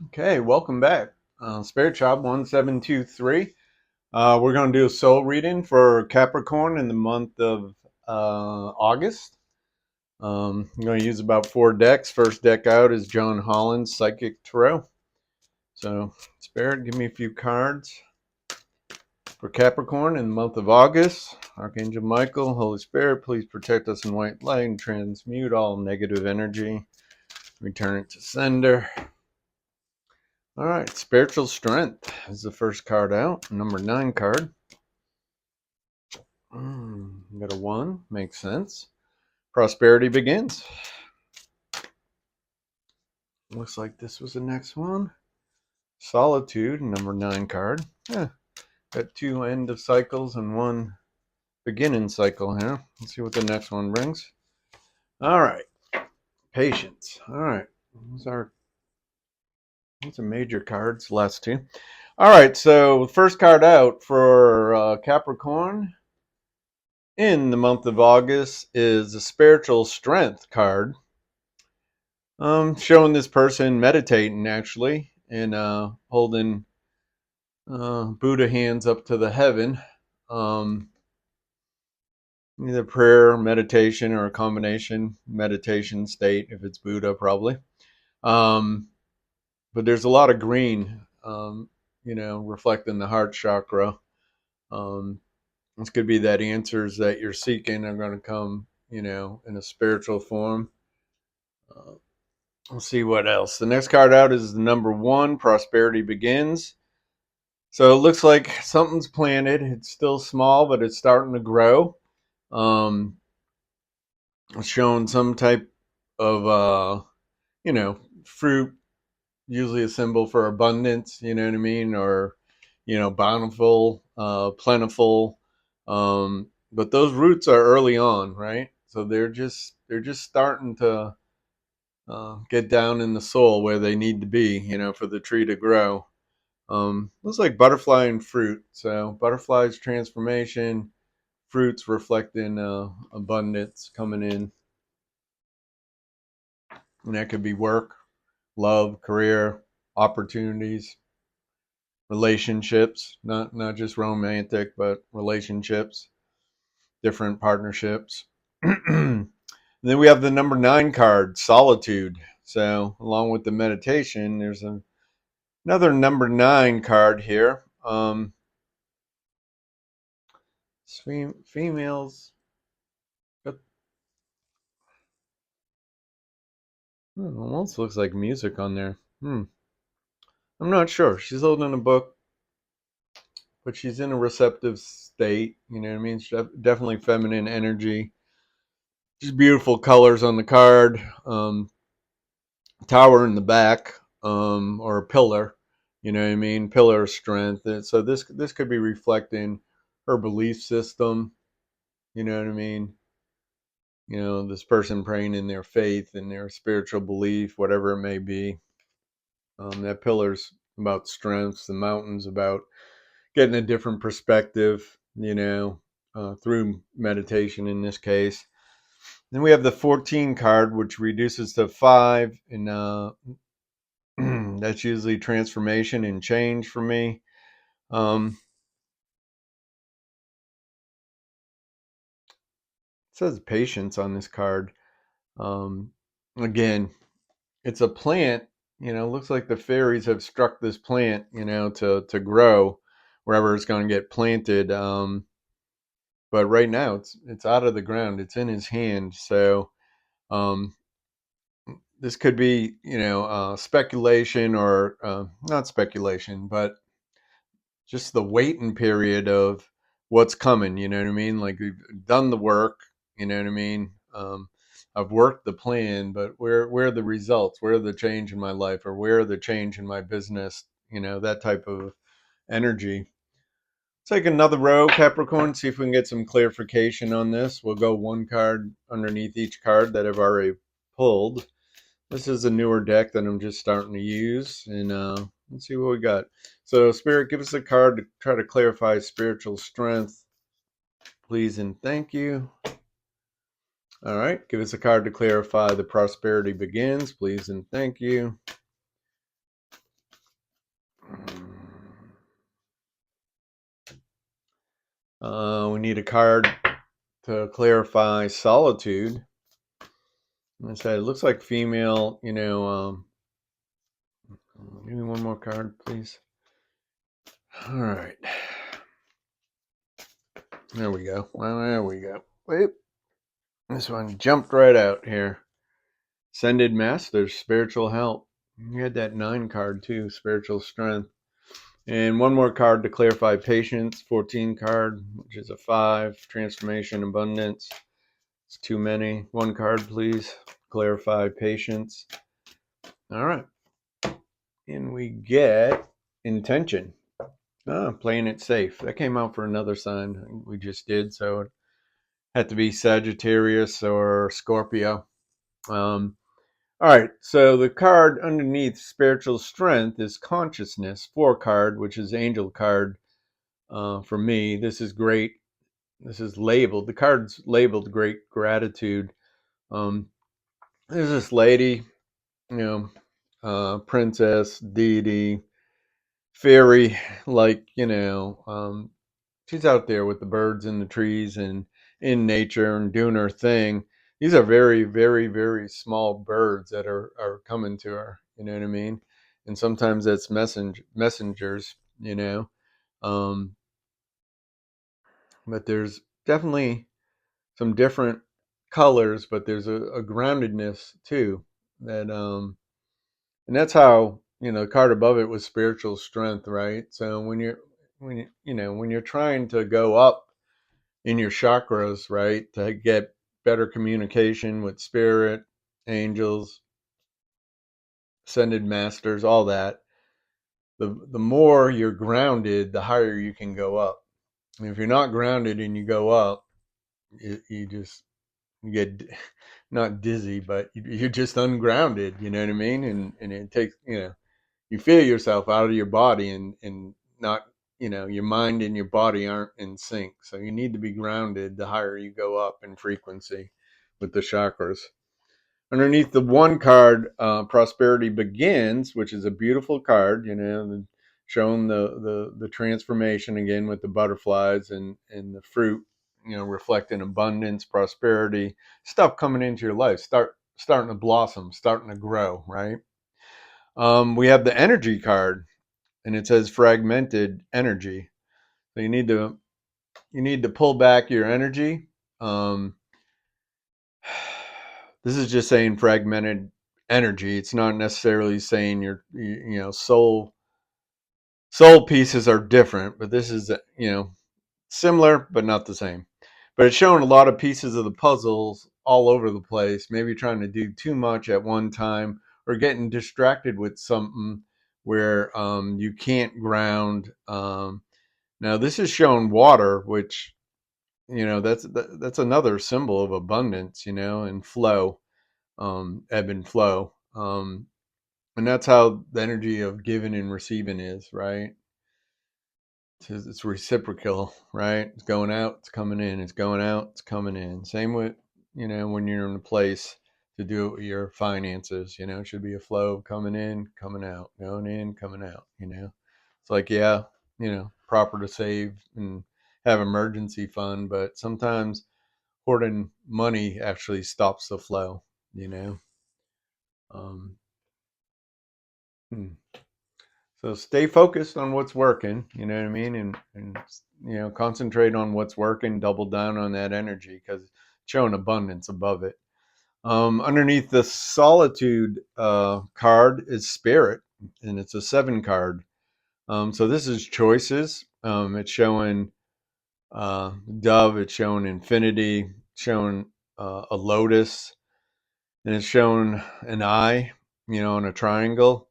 Okay, welcome back. Spirit Child 1723. We're going to do a soul reading for Capricorn in the month of August. I'm going to use about 4 decks. First deck out is John Holland's Psychic Tarot. So, Spirit, give me a few cards for Capricorn in the month of August. Archangel Michael, Holy Spirit, please protect us in white light and transmute all negative energy. Return it to sender. All right, Spiritual Strength is the first card out. Number 9 card. Got a 1. Makes sense. Prosperity Begins. Looks like this was the next one. Solitude, number 9 card. Got 2 end of cycles and 1 beginning cycle here. Let's see what the next one brings. All right. Patience. All right. Those are major cards, last 2. All right, so first card out for Capricorn in the month of August is the Spiritual Strength card. Showing this person meditating actually and holding Buddha hands up to the heaven. Either prayer, meditation, or a combination meditation state if it's Buddha probably. But there's a lot of green, reflecting the heart chakra. This could be that answers that you're seeking are going to come, in a spiritual form. Let's see what else. The next card out is the number 1, Prosperity Begins. So it looks like something's planted. It's still small, but it's starting to grow. It's showing some type of, fruit, usually a symbol for abundance, you know what I mean? Or, bountiful, plentiful. But those roots are early on, right? So they're just starting to get down in the soil where they need to be, for the tree to grow. Looks like butterfly and fruit. So butterflies transformation, fruits reflecting abundance coming in. And that could be work, love, career, opportunities, relationships, not just romantic, but relationships, different partnerships. And then we have the number 9 card, Solitude. So along with the meditation, there's another number 9 card here. Females. Almost looks like music on there. I'm not sure. She's holding a book, but she's in a receptive state. You know what I mean? She's definitely feminine energy. Just beautiful colors on the card. Tower in the back, or a pillar. You know what I mean? Pillar of strength. So this could be reflecting her belief system. You know what I mean? This person praying in their faith and their spiritual belief, whatever it may be. That pillar's about strengths. The mountain's about getting a different perspective, through meditation in this case. Then we have the 14 card, which reduces to 5, and that's usually transformation and change for me. It says patience on this card. Again, it's a plant. Looks like the fairies have struck this plant, to grow wherever it's going to get planted. But right now it's out of the ground. It's in his hand. So this could be, speculation or not speculation, but just the waiting period of what's coming. You know what I mean? Like we've done the work. You know what I mean? I've worked the plan, but where are the results? Where are the change in my life, or where are the change in my business? That type of energy. Take another row, Capricorn, see if we can get some clarification on this. We'll go 1 card underneath each card that I've already pulled. This is a newer deck that I'm just starting to use, and let's see what we got. So, Spirit, give us a card to try to clarify spiritual strength, please and thank you. All right, give us a card to clarify the prosperity begins, please and thank you. We need a card to clarify solitude. And I said, it looks like female, give me one more card, please. All right. There we go. Well, there we go. Wait. This one jumped right out here. Ascended Masters, spiritual help. You had that 9 card too, spiritual strength. And one more card to clarify patience, 14 card, which is a 5, transformation, abundance. It's too many. One card, please. Clarify patience. All right. And we get intention. Playing it safe. That came out for another sign we just did, so it had to be Sagittarius or Scorpio. All right, so the card underneath spiritual strength is consciousness, 4 card, which is angel card for me. This is great. This is labeled. The card's labeled great gratitude. There's this lady, princess, deity, fairy, like, she's out there with the birds and the trees and in nature and doing her thing. These are very, very, very small birds that are coming to her. You know what I mean? And sometimes that's messengers. Um, but there's definitely some different colors, but there's a groundedness too. And that's how the card above it was spiritual strength, right? So when you're trying to go up in your chakras, right, to get better communication with spirit, angels, ascended masters, all that, the more you're grounded, the higher you can go up. And if you're not grounded and you go up, you just you get not dizzy, but you're just ungrounded. You know what I mean? And it takes you feel yourself out of your body and not your mind and your body aren't in sync, so you need to be grounded the higher you go up in frequency with the chakras. Underneath the 1 card, prosperity begins, which is a beautiful card, showing the transformation again with the butterflies and the fruit, reflecting abundance, prosperity, stuff coming into your life, starting to blossom, starting to grow, right? We have the energy card, and it says fragmented energy. So you need to pull back your energy. Um, this is just saying fragmented energy. It's not necessarily saying your soul pieces are different, but this is similar but not the same. But it's showing a lot of pieces of the puzzles all over the place, maybe trying to do too much at one time or getting distracted with something where you can't ground. Now this is showing water, which that's another symbol of abundance, and flow, ebb and flow. And that's how the energy of giving and receiving is, right? It's reciprocal, right? It's going out, it's coming in. It's going out, it's coming in. Same with, when you're in a place to do it with your finances, it should be a flow of coming in, coming out, going in, coming out, It's like, yeah, proper to save and have emergency fund, but sometimes hoarding money actually stops the flow, you know? Um, hmm. So stay focused on what's working, you know what I mean? And concentrate on what's working, double down on that energy because it's showing abundance above it. Underneath the solitude card is spirit, and it's a 7 card. So this is choices. It's showing dove, it's showing infinity, showing a lotus, and it's showing an eye, in a triangle.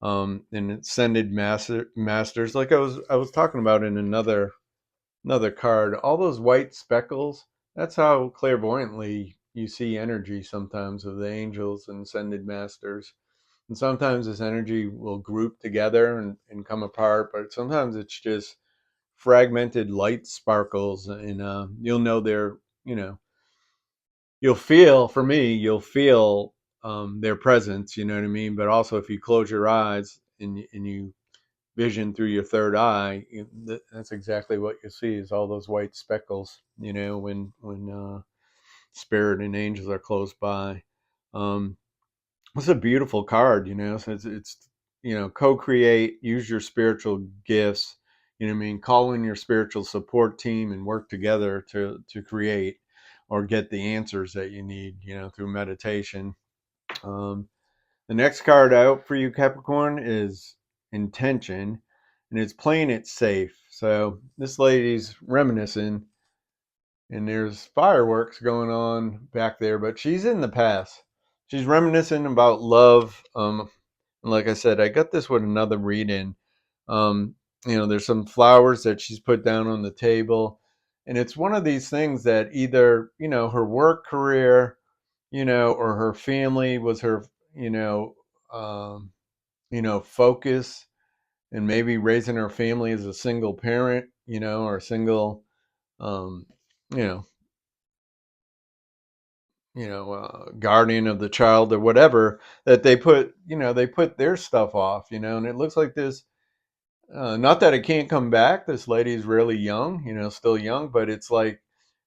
And ascended masters, like I was talking about in another card, all those white speckles, that's how clairvoyantly you see energy sometimes of the angels and ascended masters. And sometimes this energy will group together and come apart, but sometimes it's just fragmented light sparkles, and you'll know they're, you'll feel their presence, you know what I mean? But also if you close your eyes and you vision through your third eye, that's exactly what you see is all those white speckles, when spirit and angels are close by. Um, it's a beautiful card, so it's co-create, use your spiritual gifts, what I mean, call in your spiritual support team and work together to create or get the answers that you need, through meditation. Um, the next card out for you, Capricorn, is intention, and it's playing it safe. So this lady's reminiscing, and there's fireworks going on back there, but she's in the past. She's reminiscing about love. And like I said, I got this with another reading. Um, there's some flowers that she's put down on the table, and it's one of these things that either her work career, or her family was her, you know, um, focus, and maybe raising her family as a single parent, or a single, um, you know, guardian of the child or whatever, that they put their stuff off, and it looks like this. Not that it can't come back. This lady's really young, still young, but it's like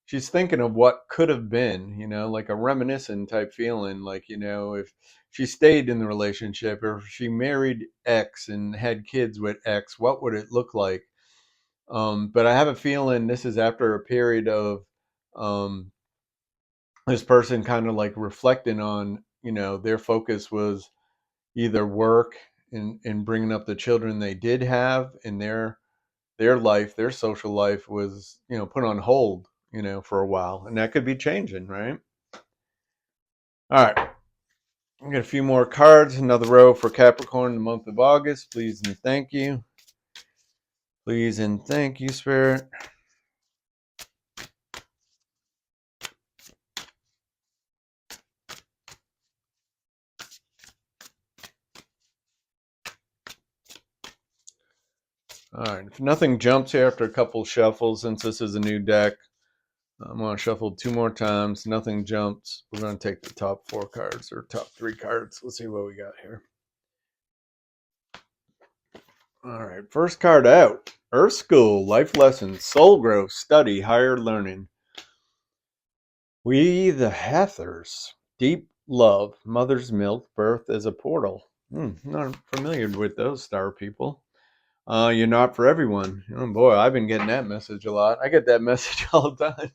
she's thinking of what could have been, like a reminiscent type feeling. Like, if she stayed in the relationship, or if she married X and had kids with X, what would it look like? But I have a feeling this is after a period of um, this person kind of like reflecting on, their focus was either work and bringing up the children they did have, and their life, their social life was, put on hold, for a while, and that could be changing, right? All right, I got a few more cards. Another row for Capricorn in the month of August. Please and thank you. Please and thank you, Spirit. All right, if nothing jumps here after a couple shuffles, since this is a new deck, I'm going to shuffle 2 more times. Nothing jumps. We're going to take the top 4 cards, or top 3 cards. Let's see what we got here. All right, first card out. Earth School, Life Lessons, Soul Growth, Study, Higher Learning. We the Hathors, Deep Love, Mother's Milk, Birth as a Portal. Not familiar with those star people. You're not for everyone. Oh boy, I've been getting that message a lot. I get that message all the time.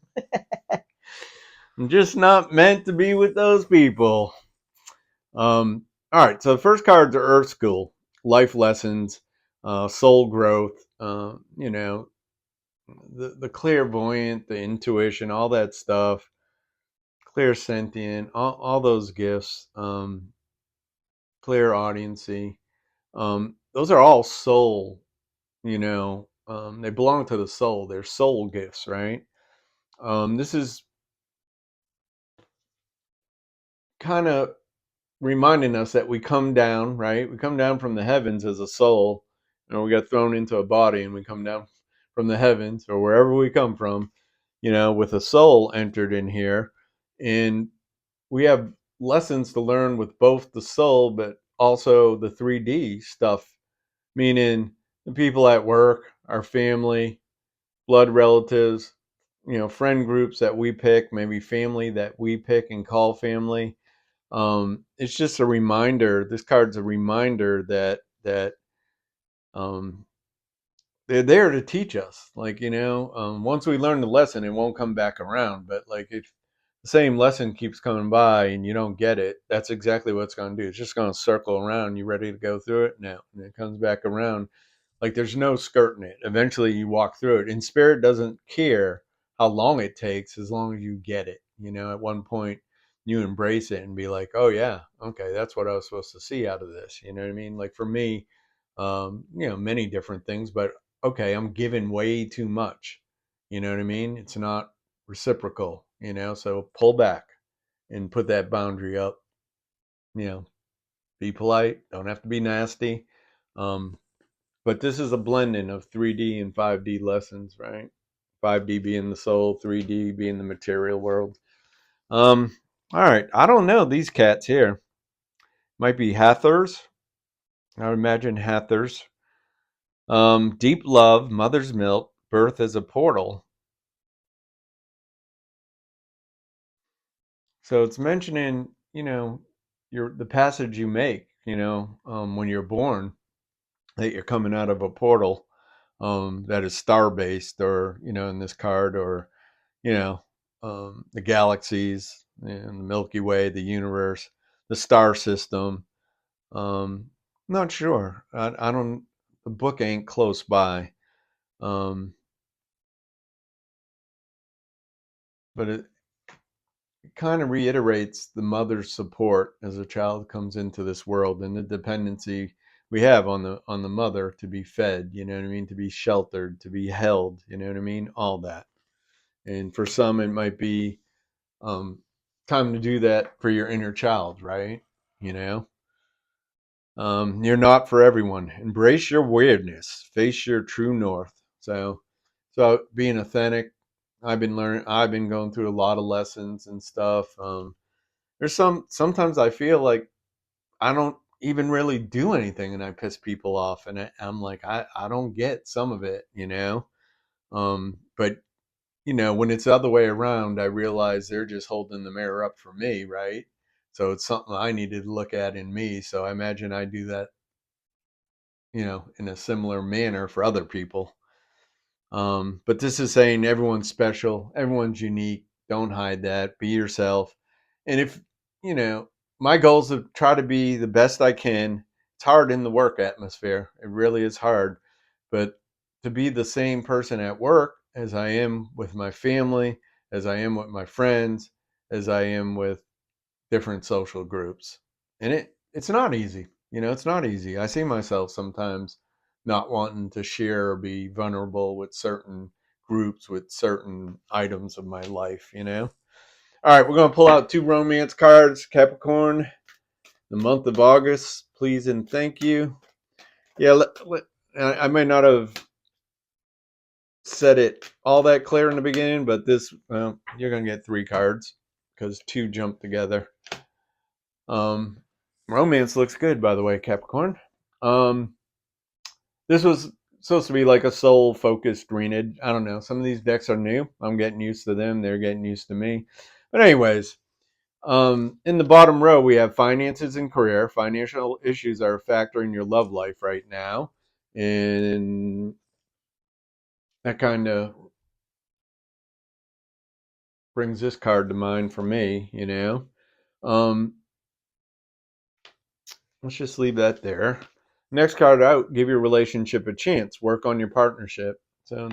I'm just not meant to be with those people. All right, so the first cards are Earth School, Life Lessons, Soul Growth, the clairvoyant, the intuition, all that stuff, clairsentient, all those gifts, clairaudiency. Those are all soul, they belong to the soul. They're soul gifts, right? This is kind of reminding us that we come down, right? We come down from the heavens as a soul, and we got thrown into a body, and we come down from the heavens or wherever we come from, with a soul entered in here. And we have lessons to learn with both the soul, but also the 3D stuff, meaning the people at work, our family, blood relatives, friend groups that we pick, maybe family that we pick and call family. It's just a reminder. This card's a reminder that um, they're there to teach us. Like, once we learn the lesson, it won't come back around. But like, if the same lesson keeps coming by and you don't get it, that's exactly what it's going to do. It's just going to circle around. You ready to go through it? No, and it comes back around. Like, there's no skirting it. Eventually, you walk through it. And spirit doesn't care how long it takes, as long as you get it. At one point, you embrace it and be like, oh yeah, okay, that's what I was supposed to see out of this. You know what I mean? Like for me, many different things, but okay, I'm giving way too much. You know what I mean? It's not reciprocal, so pull back and put that boundary up. Be polite, don't have to be nasty. Um, but this is a blending of 3D and 5D lessons, right? 5D being the soul, 3D being the material world. All right, I don't know these cats here. Might be Hathors. I would imagine Hathors. Deep love, mother's milk, birth as a portal. So it's mentioning, the passage you make, when you're born, that you're coming out of a portal that is star based, or in this card, or you know the galaxies and the Milky Way, the universe, the star system. Not sure. I don't. The book ain't close by, um, but it kind of reiterates the mother's support as a child comes into this world, and the dependency we have on the mother to be fed. You know what I mean? To be sheltered, to be held. You know what I mean? All that. And for some, it might be um, time to do that for your inner child, right? You know, you're not for everyone. Embrace your weirdness. Face your true north. So being authentic. I've been learning. I've been going through a lot of lessons and stuff. There's sometimes I feel like I don't even really do anything, and I piss people off, and I'm like, I don't get some of it, But when it's the other way around, I realize they're just holding the mirror up for me, right? So it's something I needed to look at in me. So I imagine I do that, in a similar manner for other people. But this is saying everyone's special, everyone's unique. Don't hide that. Be yourself. And if, you know, my goal is to try to be the best I can. It's hard in the work atmosphere. It really is hard. But to be the same person at work as I am with my family, as I am with my friends, as I am with different social groups. And it's not easy. It's not easy. I see myself sometimes not wanting to share or be vulnerable with certain groups, with certain items of my life. All right, we're going to pull out two romance cards. Capricorn, the month of August, please and thank you. Yeah, I may not have said it all that clear in the beginning, but you're going to get three cards because two jump together. Romance looks good, by the way, Capricorn. Um, this was supposed to be like a soul focused reading. I don't know. Some of these decks are new. I'm getting used to them. They're getting used to me. But anyways, in the bottom row, we have finances and career. Financial issues are a factor in your love life right now. And that kind of brings this card to mind for me. Um, let's just leave that there. Next card out, give your relationship a chance. Work on your partnership. So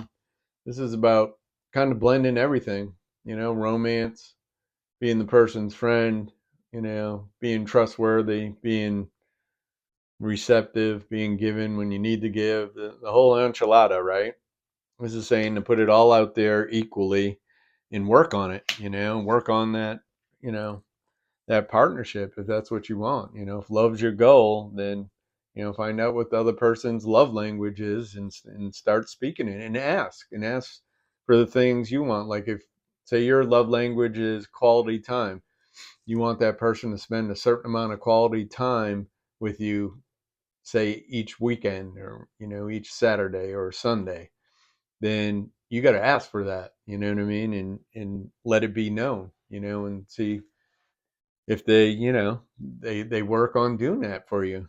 this is about kind of blending everything, romance, being the person's friend, being trustworthy, being receptive, being given when you need to give, the whole enchilada, right? This is saying to put it all out there equally and work on it, work on that, you know, that partnership if that's what you want. If love's your goal, then find out what the other person's love language is, and start speaking it, and ask for the things you want. Like, if say your love language is quality time, you want that person to spend a certain amount of quality time with you, say each weekend, or each Saturday or Sunday, then you got to ask for that, you know what I mean, and let it be known, and see if they work on doing that for you.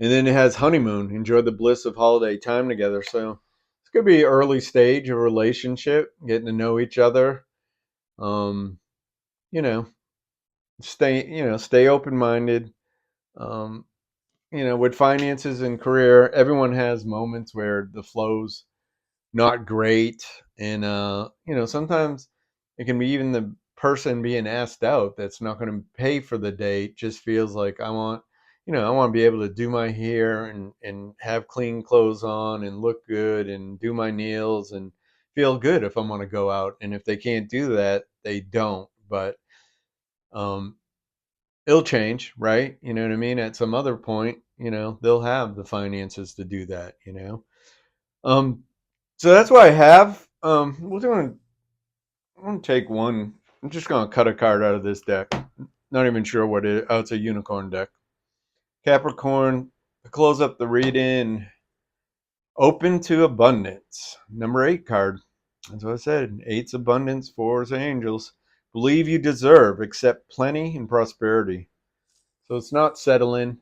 And then it has honeymoon, enjoy the bliss of holiday time together. So it's gonna be early stage of relationship, getting to know each other. um you know stay open minded. um with finances and career, everyone has moments where the flows not great. And sometimes it can be even the person being asked out that's not going to pay for the date just feels like, I want to be able to do my hair and have clean clothes on and look good and do my nails and feel good if I'm going to go out. And if they can't do that, they don't. But um it'll change, right? You know what I mean? At some other point, they'll have the finances to do that. um so that's what I have. I'm gonna take one. I'm just gonna cut a card out of this deck. Not even sure what it is. Oh, it's a unicorn deck. Capricorn. To close up the reading, open to abundance. Number 8 card. That's what I said. 8's abundance, 4's angels. Believe you deserve, accept plenty and prosperity. So it's not settling.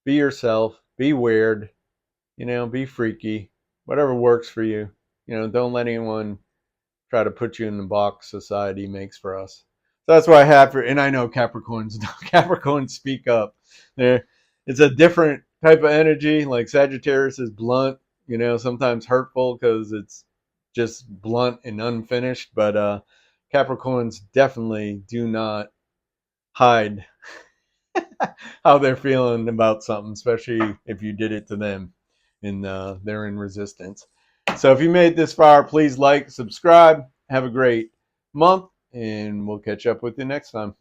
Be yourself. Be weird. Be freaky. Whatever works for you. Don't let anyone try to put you in the box society makes for us. So that's why I have, and I know Capricorns speak up. It's a different type of energy. Like Sagittarius is blunt, sometimes hurtful because it's just blunt and unfinished. But Capricorns definitely do not hide how they're feeling about something, especially if you did it to them and they're in resistance. So if you made this far, please like, subscribe. Have a great month, and we'll catch up with you next time.